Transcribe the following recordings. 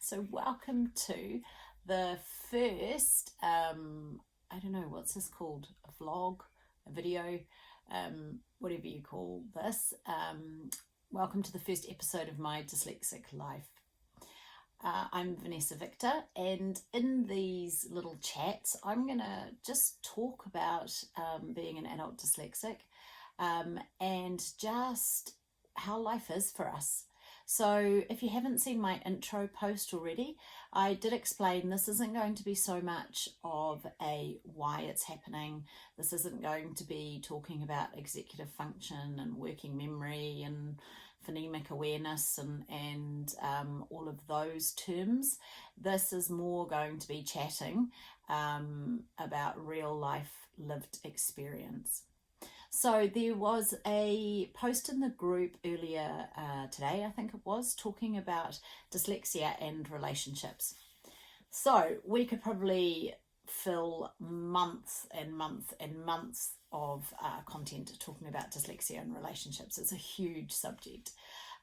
So welcome to the first, I don't know, what's this called? A vlog, a video, whatever you call this. Welcome to the first episode of my Dyslexic Life. I'm Vanessa Victor, and in these little chats, I'm going to just talk about being an adult dyslexic and just how life is for us. So if you haven't seen my intro post already, I did explain this isn't going to be so much of a why it's happening. This isn't going to be talking about executive function and working memory and phonemic awareness and all of those terms. This is more going to be chatting about real life lived experience. So there was a post in the group earlier today, I think it was, talking about dyslexia and relationships. So we could probably fill months and months and months of content talking about dyslexia and relationships. It's a huge subject.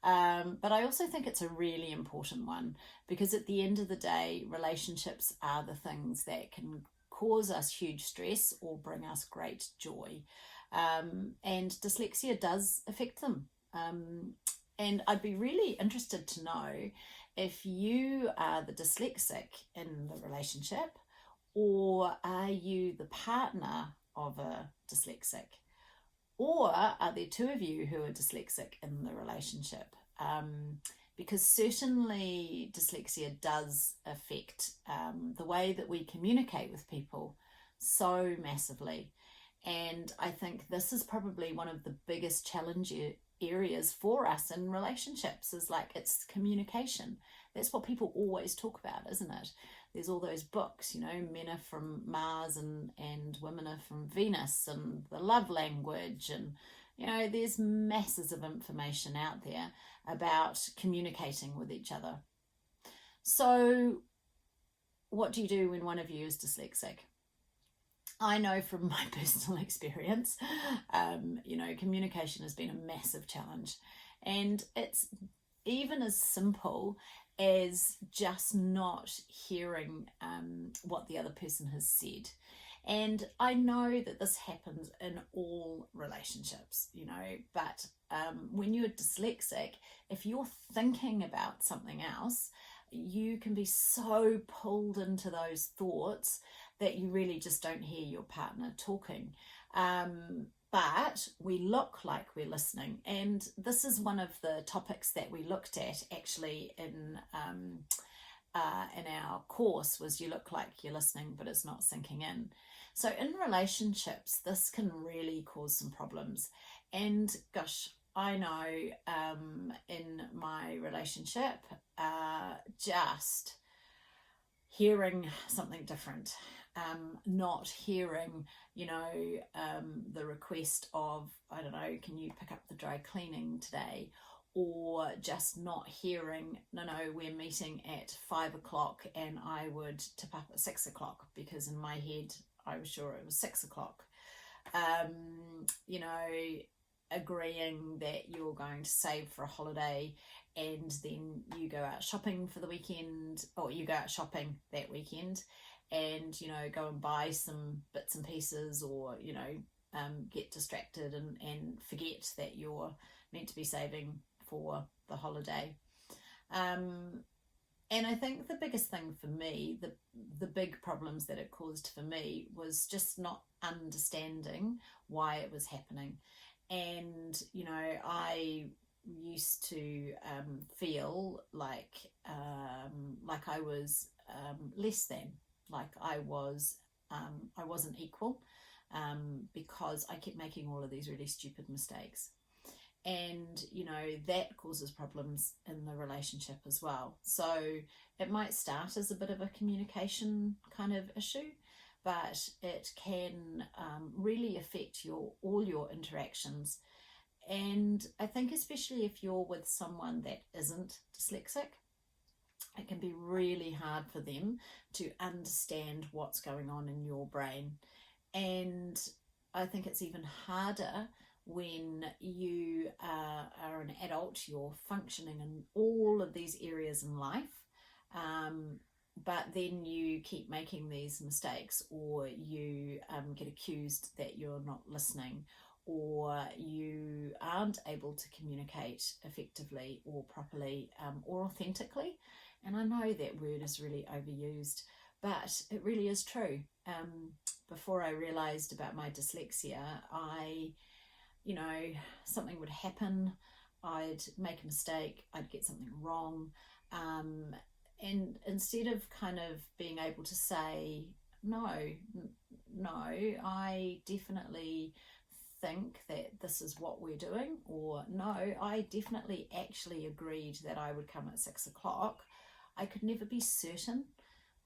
But I also think it's a really important one because at the end of the day, relationships are the things that can cause us huge stress or bring us great joy. And dyslexia does affect them. And I'd be really interested to know if you are the dyslexic in the relationship, or are you the partner of a dyslexic, or are there two of you who are dyslexic in the relationship? Because certainly dyslexia does affect the way that we communicate with people so massively. And I think this is probably one of the biggest challenge areas for us in relationships is like it's communication. That's what people always talk about, isn't it? There's all those books, you know, men are from Mars and women are from Venus and the love language. And, you know, there's masses of information out there about communicating with each other. So what do you do when one of you is dyslexic? I know from my personal experience, you know, communication has been a massive challenge. And it's even as simple as just not hearing what the other person has said. And I know that this happens in all relationships, you know, but when you're dyslexic, if you're thinking about something else, you can be so pulled into those thoughts that you really just don't hear your partner talking. But we look like we're listening. And this is one of the topics that we looked at actually in our course was you look like you're listening, but it's not sinking in. So in relationships, this can really cause some problems. And gosh, I know in my relationship, just hearing something different, not hearing, you know, the request of, I don't know, can you pick up the dry cleaning today? Or just not hearing, no, we're meeting at 5 o'clock and I would tip up at 6 o'clock because in my head, I was sure it was 6 o'clock. You know, agreeing that you're going to save for a holiday and then you go out shopping for the weekend, or you go out shopping that weekend and, you know, go and buy some bits and pieces or, you know, get distracted and forget that you're meant to be saving for the holiday. And I think the biggest thing for me, the big problems that it caused for me was just not understanding why it was happening. And, you know, I used to feel like I was less than, like I wasn't equal because I kept making all of these really stupid mistakes. And, you know, that causes problems in the relationship as well. So it might start as a bit of a communication kind of issue, but it can really affect all your interactions. And I think especially if you're with someone that isn't dyslexic, it can be really hard for them to understand what's going on in your brain. And I think it's even harder when you are an adult, you're functioning in all of these areas in life, But then you keep making these mistakes, or you get accused that you're not listening, or you aren't able to communicate effectively or properly or authentically. And I know that word is really overused, but it really is true. Before I realized about my dyslexia, something would happen, I'd make a mistake, I'd get something wrong, and instead of kind of being able to say, no, I definitely think that this is what we're doing, or no, I definitely actually agreed that I would come at 6 o'clock, I could never be certain.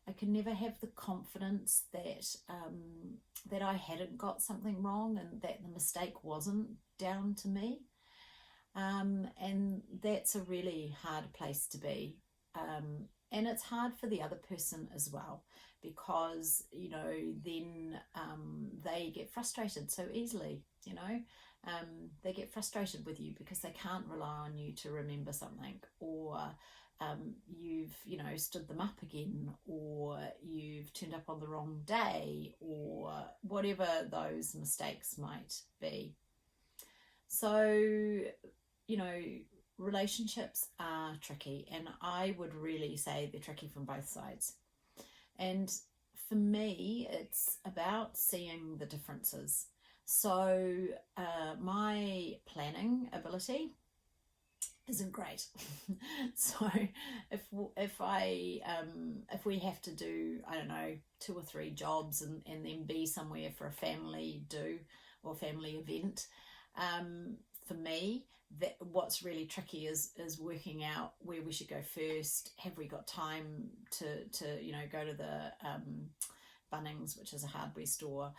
I could never have the confidence that I hadn't got something wrong and that the mistake wasn't down to me. And that's a really hard place to be. And it's hard for the other person as well, because, then they get frustrated so easily, they get frustrated with you because they can't rely on you to remember something, or you've stood them up again, or you've turned up on the wrong day, or whatever those mistakes might be. So relationships are tricky, and I would really say they're tricky from both sides. And for me, it's about seeing the differences. So my planning ability isn't great. So if we have to do, I don't know, 2 or 3 jobs and then be somewhere for a family do or family event, for me, that what's really tricky is working out where we should go first. Have we got time to go to the Bunnings, which is a hardware store,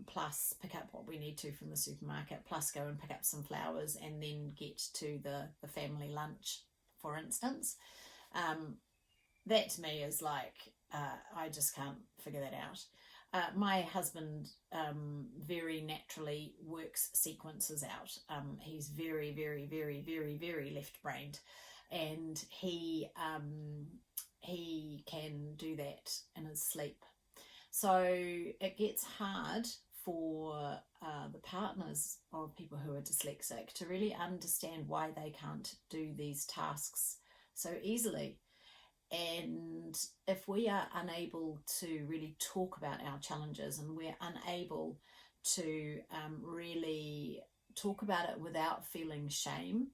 plus pick up what we need to from the supermarket, plus go and pick up some flowers and then get to the family lunch, for instance. That to me is like, I just can't figure that out. My husband very naturally works sequences out. He's very, very, very, very, very left-brained, and he can do that in his sleep. So it gets hard for the partners of people who are dyslexic to really understand why they can't do these tasks so easily. And if we are unable to really talk about our challenges, and we're unable to really talk about it without feeling shame,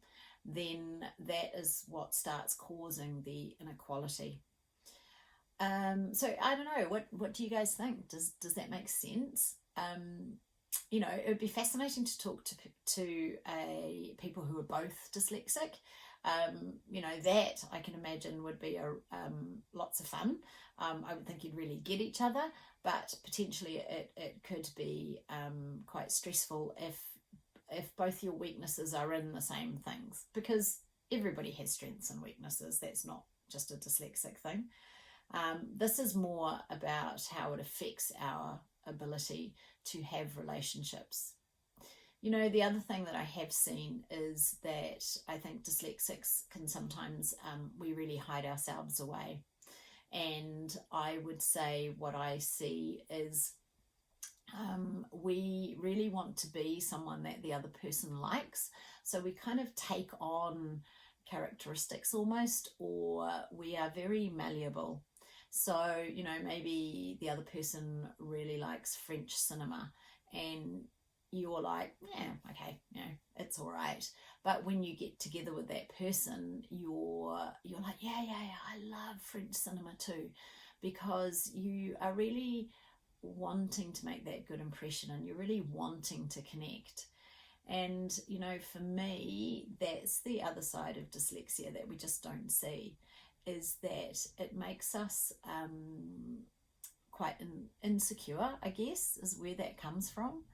then that is what starts causing the inequality. So I don't know, what do you guys think? Does that make sense? It would be fascinating to talk to people who are both dyslexic. That I can imagine would be lots of fun. I would think you'd really get each other, but potentially it could be quite stressful if both your weaknesses are in the same things, because everybody has strengths and weaknesses. That's not just a dyslexic thing. This is more about how it affects our ability to have relationships. The other thing that I have seen is that I think dyslexics can sometimes, we really hide ourselves away. And I would say what I see is we really want to be someone that the other person likes. So we kind of take on characteristics almost, or we are very malleable. So, maybe the other person really likes French cinema, and you're like, yeah, okay, it's all right. But when you get together with that person, you're like, yeah, I love French cinema too, because you are really wanting to make that good impression, and you're really wanting to connect. And, for me, that's the other side of dyslexia that we just don't see, is that it makes us quite insecure, I guess, is where that comes from.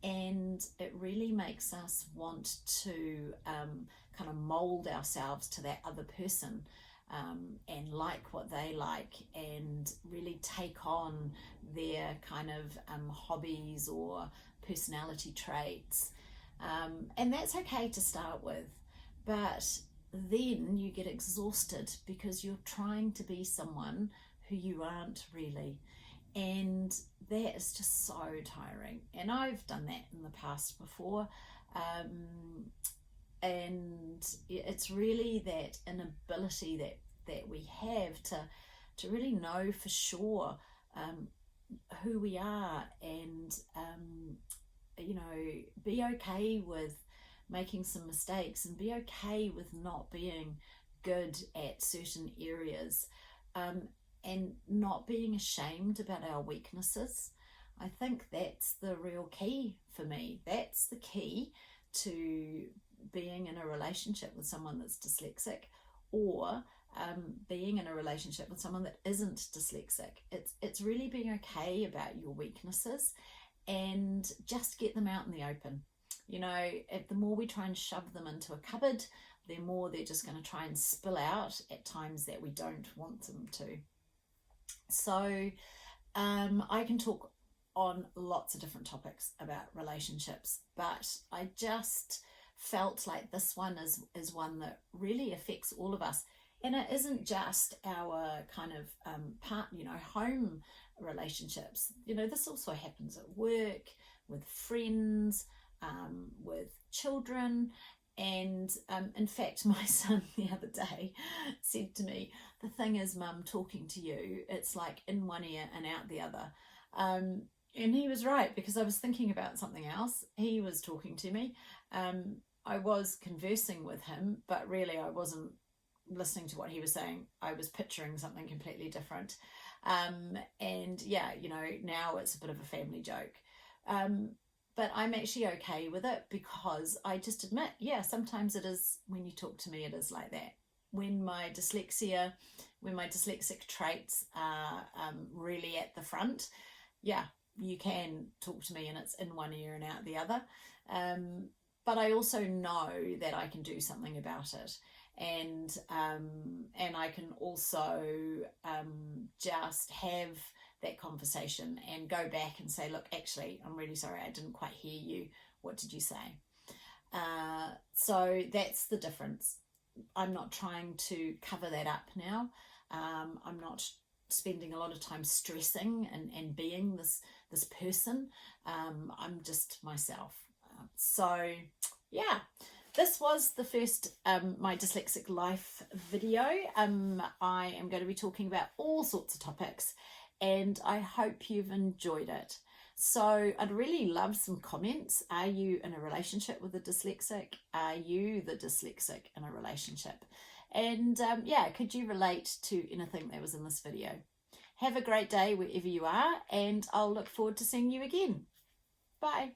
And it really makes us want to kind of mold ourselves to that other person, and like what they like, and really take on their kind of hobbies or personality traits. And that's okay to start with, but then you get exhausted because you're trying to be someone who you aren't really. And that is just so tiring. And I've done that in the past before. And it's really that inability that we have to really know for sure who we are, and be okay with making some mistakes, and be okay with not being good at certain areas, and not being ashamed about our weaknesses. I think that's the real key for me. That's the key to being in a relationship with someone that's dyslexic, or being in a relationship with someone that isn't dyslexic. It's really being okay about your weaknesses and just get them out in the open. The more we try and shove them into a cupboard, the more they're just going to try and spill out at times that we don't want them to. So I can talk on lots of different topics about relationships, but I just felt like this one is one that really affects all of us. And it isn't just our kind of home relationships. This also happens at work, with friends, with children. And in fact, my son the other day said to me, "The thing is, Mum, talking to you, it's like in one ear and out the other." And he was right, because I was thinking about something else. He was talking to me. I was conversing with him, but really I wasn't listening to what he was saying. I was picturing something completely different. And yeah, now it's a bit of a family joke. But I'm actually okay with it, because I just admit, sometimes it is, when you talk to me, it is like that. When my dyslexic traits are really at the front, you can talk to me and it's in one ear and out the other. But I also know that I can do something about it. And I can also just have that conversation and go back and say, "Look, actually, I'm really sorry, I didn't quite hear you. What did you say?" So that's the difference. I'm not trying to cover that up now. I'm not spending a lot of time stressing and being this person. I'm just myself. So yeah, this was the first My Dyslexic Life video. I am going to be talking about all sorts of topics, and I hope you've enjoyed it. So I'd really love some comments. Are you in a relationship with a dyslexic? Are you the dyslexic in a relationship? And could you relate to anything that was in this video? Have a great day wherever you are, and I'll look forward to seeing you again. Bye.